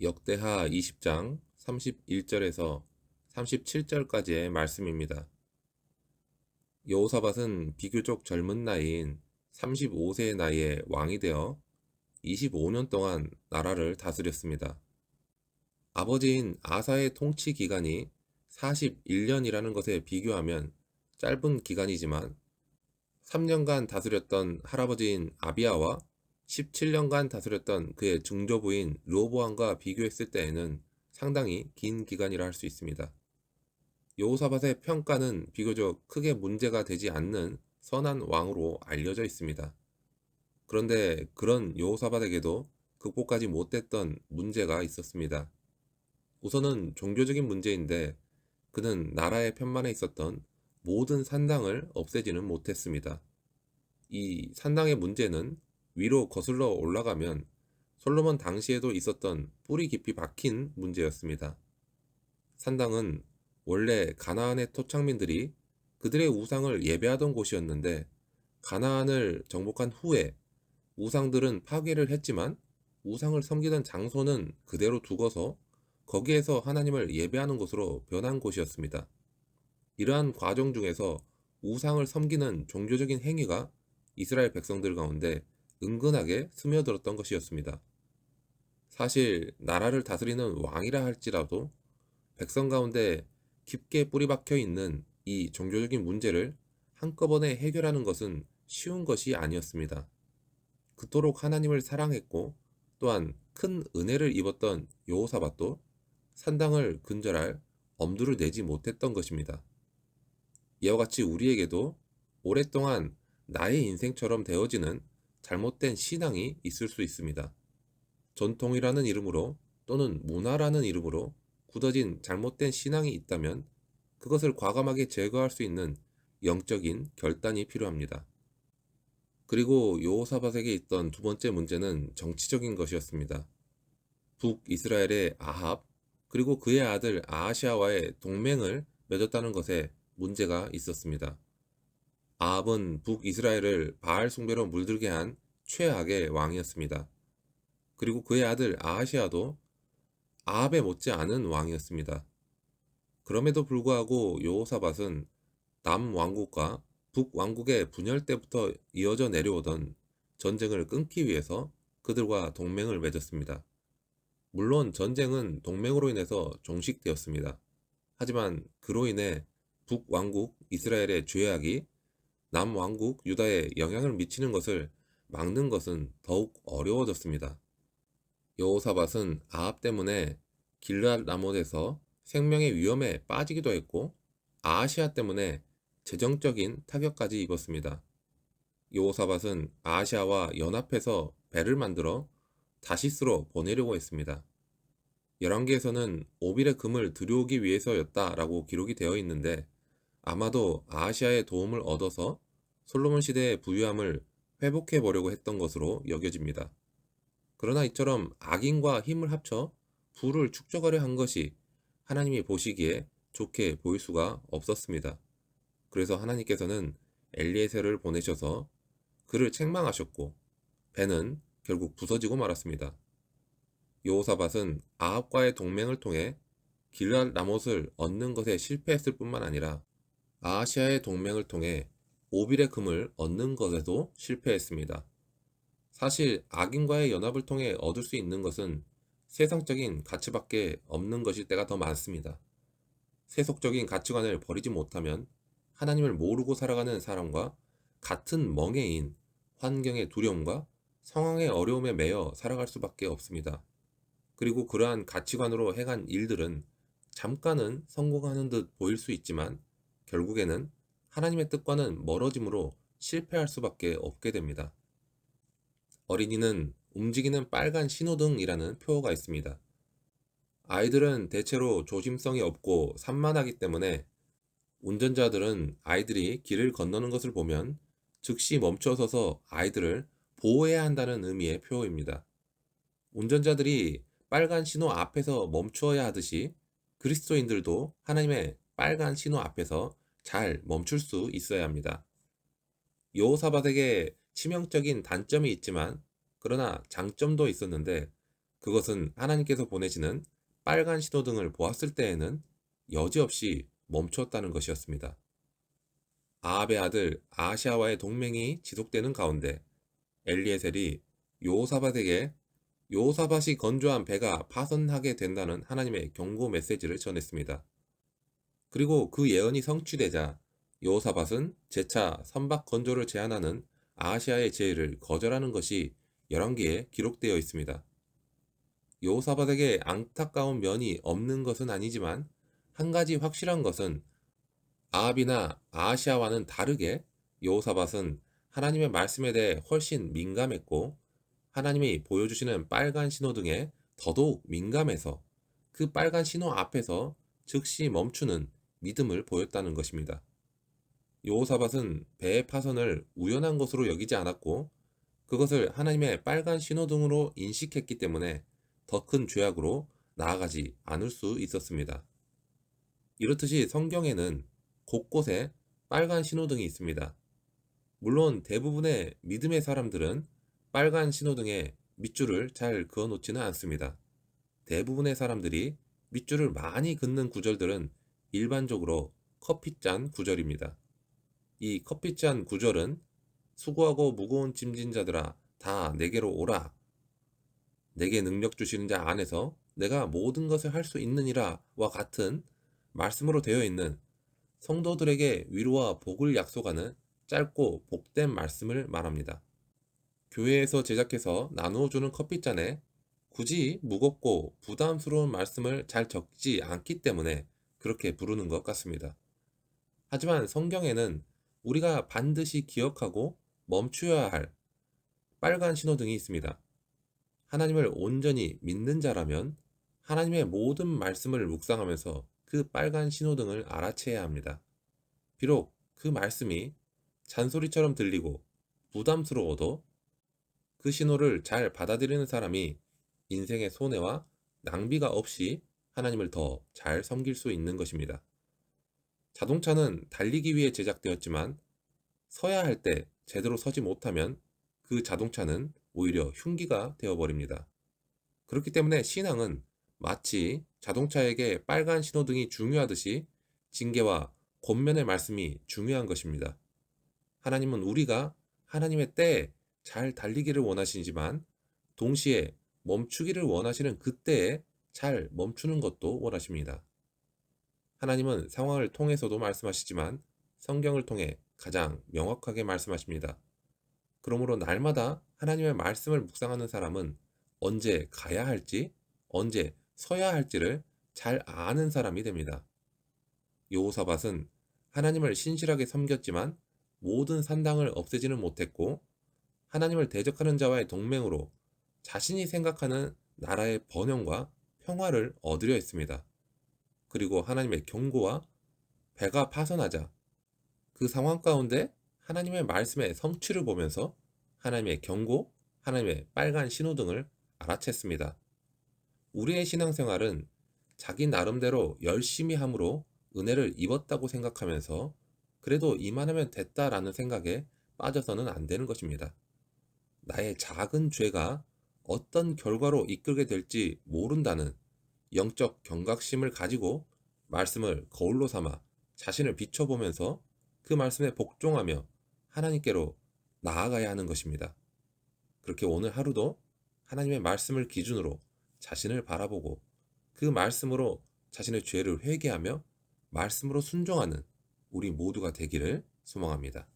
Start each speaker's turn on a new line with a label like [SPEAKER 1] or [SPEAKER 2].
[SPEAKER 1] 역대하 20장 31절에서 37절까지의 말씀입니다. 여호사밧은 비교적 젊은 나이인 35세의 나이에 왕이 되어 25년 동안 나라를 다스렸습니다. 아버지인 아사의 통치 기간이 41년이라는 것에 비교하면 짧은 기간이지만 3년간 다스렸던 할아버지인 아비야와 17년간 다스렸던 그의 증조부인 르호보암과 비교했을 때에는 상당히 긴 기간이라 할 수 있습니다. 여호사밧의 평가는 비교적 크게 문제가 되지 않는 선한 왕으로 알려져 있습니다. 그런데 그런 여호사밧에게도 극복하지 못했던 문제가 있었습니다. 우선은 종교적인 문제인데 그는 나라의 편만에 있었던 모든 산당을 없애지는 못했습니다. 이 산당의 문제는 위로 거슬러 올라가면 솔로몬 당시에도 있었던 뿌리 깊이 박힌 문제였습니다. 산당은 원래 가나안의 토착민들이 그들의 우상을 예배하던 곳이었는데 가나안을 정복한 후에 우상들은 파괴를 했지만 우상을 섬기던 장소는 그대로 두고서 거기에서 하나님을 예배하는 곳으로 변한 곳이었습니다. 이러한 과정 중에서 우상을 섬기는 종교적인 행위가 이스라엘 백성들 가운데 은근하게 스며들었던 것이었습니다. 사실 나라를 다스리는 왕이라 할지라도 백성 가운데 깊게 뿌리 박혀 있는 이 종교적인 문제를 한꺼번에 해결하는 것은 쉬운 것이 아니었습니다. 그토록 하나님을 사랑했고 또한 큰 은혜를 입었던 여호사밧도 산당을 근절할 엄두를 내지 못했던 것입니다. 이와 같이 우리에게도 오랫동안 나의 인생처럼 되어지는 잘못된 신앙이 있을 수 있습니다. 전통이라는 이름으로 또는 문화라는 이름으로 굳어진 잘못된 신앙이 있다면 그것을 과감하게 제거할 수 있는 영적인 결단이 필요합니다. 그리고 여호사밧에게 있던 두 번째 문제는 정치적인 것이었습니다. 북이스라엘의 아합 그리고 그의 아들 아하시아와의 동맹을 맺었다는 것에 문제가 있었습니다. 아합은 북이스라엘을 바알 숭배로 물들게 한 최악의 왕이었습니다. 그리고 그의 아들 아하시아도 아합에 못지않은 왕이었습니다. 그럼에도 불구하고 여호사밧은 남왕국과 북왕국의 분열 때부터 이어져 내려오던 전쟁을 끊기 위해서 그들과 동맹을 맺었습니다. 물론 전쟁은 동맹으로 인해서 종식되었습니다. 하지만 그로 인해 북왕국 이스라엘의 죄악이 남왕국 유다에 영향을 미치는 것을 막는 것은 더욱 어려워졌습니다. 여호사밧은 아합 때문에 길르앗 라못에서 생명의 위험에 빠지기도 했고 아하시아 때문에 재정적인 타격까지 입었습니다. 여호사밧은 아하시아와 연합해서 배를 만들어 다시스로 보내려고 했습니다. 열왕기에서는 오빌의 금을 들여오기 위해서였다라고 기록이 되어 있는데 아마도 아하시아의 도움을 얻어서 솔로몬 시대의 부유함을 회복해 보려고 했던 것으로 여겨집니다. 그러나 이처럼 악인과 힘을 합쳐 부를 축적하려 한 것이 하나님이 보시기에 좋게 보일 수가 없었습니다. 그래서 하나님께서는 엘리에셀을 보내셔서 그를 책망하셨고 배는 결국 부서지고 말았습니다. 여호사밧은 아합과의 동맹을 통해 길르앗 라못을 얻는 것에 실패했을 뿐만 아니라 아하시아의 동맹을 통해 오빌의 금을 얻는 것에도 실패했습니다. 사실 악인과의 연합을 통해 얻을 수 있는 것은 세상적인 가치밖에 없는 것일 때가 더 많습니다. 세속적인 가치관을 버리지 못하면 하나님을 모르고 살아가는 사람과 같은 멍에인 환경의 두려움과 상황의 어려움에 매여 살아갈 수밖에 없습니다. 그리고 그러한 가치관으로 행한 일들은 잠깐은 성공하는 듯 보일 수 있지만 결국에는 하나님의 뜻과는 멀어짐으로 실패할 수밖에 없게 됩니다. 어린이는 움직이는 빨간 신호등이라는 표어가 있습니다. 아이들은 대체로 조심성이 없고 산만하기 때문에 운전자들은 아이들이 길을 건너는 것을 보면 즉시 멈춰서서 아이들을 보호해야 한다는 의미의 표어입니다. 운전자들이 빨간 신호 앞에서 멈추어야 하듯이 그리스도인들도 하나님의 빨간 신호 앞에서 잘 멈출 수 있어야 합니다. 여호사밧에게 치명적인 단점이 있지만 그러나 장점도 있었는데 그것은 하나님께서 보내시는 빨간 신호등을 보았을 때에는 여지없이 멈추었다는 것이었습니다. 아합의 아들 아하시아와의 동맹이 지속되는 가운데 엘리에셀이 여호사밧에게 여호사밧이 건조한 배가 파손하게 된다는 하나님의 경고 메시지를 전했습니다. 그리고 그 예언이 성취되자 여호사밧은 재차 선박 건조를 제한하는 아하시아의 제의를 거절하는 것이 열왕기에 기록되어 있습니다. 여호사밧에게 안타까운 면이 없는 것은 아니지만 한 가지 확실한 것은 아합이나 아하시아와는 다르게 여호사밧은 하나님의 말씀에 대해 훨씬 민감했고 하나님이 보여주시는 빨간 신호등에 더더욱 민감해서 그 빨간 신호 앞에서 즉시 멈추는 믿음을 보였다는 것입니다. 여호사밧은 배의 파손을 우연한 것으로 여기지 않았고 그것을 하나님의 빨간 신호등으로 인식했기 때문에 더 큰 죄악으로 나아가지 않을 수 있었습니다. 이렇듯이 성경에는 곳곳에 빨간 신호등이 있습니다. 물론 대부분의 믿음의 사람들은 빨간 신호등에 밑줄을 잘 그어 놓지는 않습니다. 대부분의 사람들이 밑줄을 많이 긋는 구절들은 일반적으로 커피잔 구절입니다. 이 커피잔 구절은 수고하고 무거운 짐진 자들아 다 내게로 오라. 내게 능력 주시는 자 안에서 내가 모든 것을 할 수 있느니라 와 같은 말씀으로 되어 있는 성도들에게 위로와 복을 약속하는 짧고 복된 말씀을 말합니다. 교회에서 제작해서 나누어주는 커피잔에 굳이 무겁고 부담스러운 말씀을 잘 적지 않기 때문에 그렇게 부르는 것 같습니다. 하지만 성경에는 우리가 반드시 기억하고 멈추어야 할 빨간 신호등이 있습니다. 하나님을 온전히 믿는 자라면 하나님의 모든 말씀을 묵상하면서 그 빨간 신호등을 알아채야 합니다. 비록 그 말씀이 잔소리처럼 들리고 부담스러워도 그 신호를 잘 받아들이는 사람이 인생의 손해와 낭비가 없이 하나님을 더 잘 섬길 수 있는 것입니다. 자동차는 달리기 위해 제작되었지만 서야 할 때 제대로 서지 못하면 그 자동차는 오히려 흉기가 되어버립니다. 그렇기 때문에 신앙은 마치 자동차에게 빨간 신호등이 중요하듯이 징계와 권면의 말씀이 중요한 것입니다. 하나님은 우리가 하나님의 때에 잘 달리기를 원하시지만 동시에 멈추기를 원하시는 그때에 잘 멈추는 것도 원하십니다. 하나님은 상황을 통해서도 말씀하시지만 성경을 통해 가장 명확하게 말씀하십니다. 그러므로 날마다 하나님의 말씀을 묵상하는 사람은 언제 가야 할지, 언제 서야 할지를 잘 아는 사람이 됩니다. 여호사밧은 하나님을 신실하게 섬겼지만 모든 산당을 없애지는 못했고 하나님을 대적하는 자와의 동맹으로 자신이 생각하는 나라의 번영과 평화를 얻으려 했습니다. 그리고 하나님의 경고와 배가 파손하자 그 상황 가운데 하나님의 말씀의 성취를 보면서 하나님의 경고, 하나님의 빨간 신호등을 알아챘습니다. 우리의 신앙생활은 자기 나름대로 열심히 함으로 은혜를 입었다고 생각하면서 그래도 이만하면 됐다라는 생각에 빠져서는 안 되는 것입니다. 나의 작은 죄가 어떤 결과로 이끌게 될지 모른다는 영적 경각심을 가지고 말씀을 거울로 삼아 자신을 비춰보면서 그 말씀에 복종하며 하나님께로 나아가야 하는 것입니다. 그렇게 오늘 하루도 하나님의 말씀을 기준으로 자신을 바라보고 그 말씀으로 자신의 죄를 회개하며 말씀으로 순종하는 우리 모두가 되기를 소망합니다.